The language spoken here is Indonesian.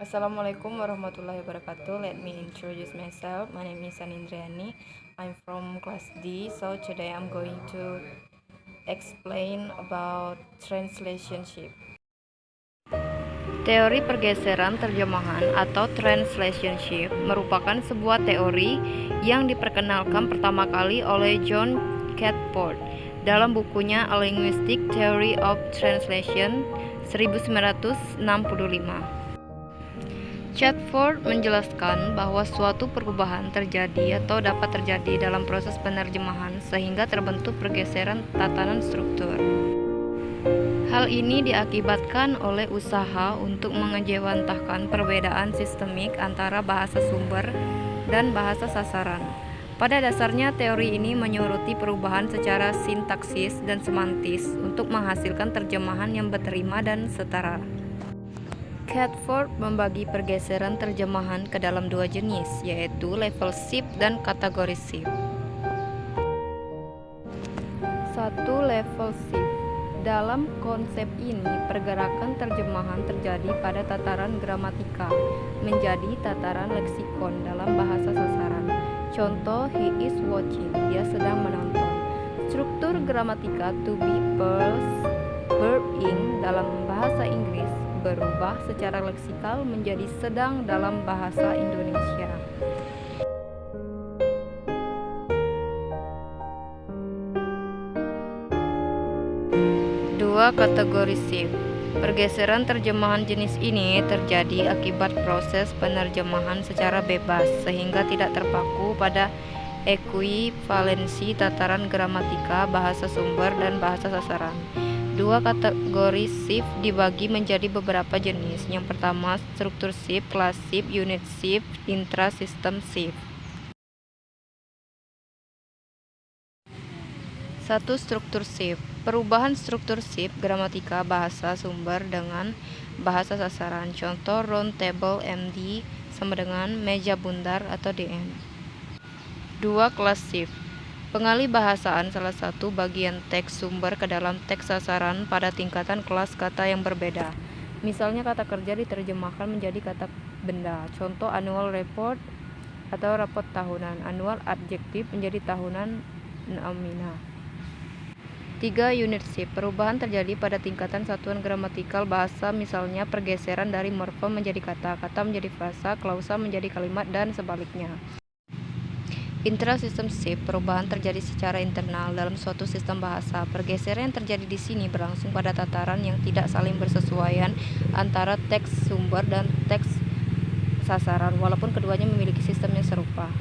Assalamualaikum warahmatullahi wabarakatuh. Let me introduce myself. My name is Sanindriani. I'm from class D. So today I'm going to explain about translationship. Teori pergeseran terjemahan atau translationship merupakan sebuah teori yang diperkenalkan pertama kali oleh John Catford dalam bukunya A Linguistic Theory of Translation 1965. Catford menjelaskan bahwa suatu perubahan terjadi atau dapat terjadi dalam proses penerjemahan sehingga terbentuk pergeseran tatanan struktur. Hal ini diakibatkan oleh usaha untuk mengejawantahkan perbedaan sistemik antara bahasa sumber dan bahasa sasaran. Pada dasarnya, teori ini menyoroti perubahan secara sintaksis dan semantis untuk menghasilkan terjemahan yang berterima dan setara. Catford membagi pergeseran terjemahan ke dalam dua jenis, yaitu level shift dan kategori shift. 1. Level shift. Dalam konsep ini, pergerakan terjemahan terjadi pada tataran gramatika menjadi tataran leksikon dalam bahasa sasaran. Contoh, he is watching, dia sedang menonton. Struktur gramatika to be plus verb ing dalam bahasa Inggris berubah secara leksikal menjadi sedang dalam bahasa Indonesia. Dua, kategori shift. Pergeseran terjemahan jenis ini terjadi akibat proses penerjemahan secara bebas sehingga tidak terpaku pada ekuivalensi tataran gramatika, bahasa sumber, dan bahasa sasaran. Dua kategori shift dibagi menjadi beberapa jenis. Yang pertama, struktur shift, kelas shift, unit shift, intra-system shift. 1. Struktur shift. Perubahan struktur shift gramatika bahasa sumber dengan bahasa sasaran. Contoh, round table MD sama dengan meja bundar atau DM. 2. Kelas shift. Pengalih bahasaan salah satu bagian teks sumber ke dalam teks sasaran pada tingkatan kelas kata yang berbeda. Misalnya, kata kerja diterjemahkan menjadi kata benda. Contoh, annual report atau rapot tahunan. Annual adjektif menjadi tahunan nominal. 3. Unit shift. Perubahan terjadi pada tingkatan satuan gramatikal bahasa, misalnya pergeseran dari morfem menjadi kata, kata menjadi frasa, klausa menjadi kalimat, dan sebaliknya. Intra-system shift. Perubahan terjadi secara internal dalam suatu sistem bahasa. Pergeseran yang terjadi di sini berlangsung pada tataran yang tidak saling bersesuaian antara teks sumber dan teks sasaran, walaupun keduanya memiliki sistem yang serupa.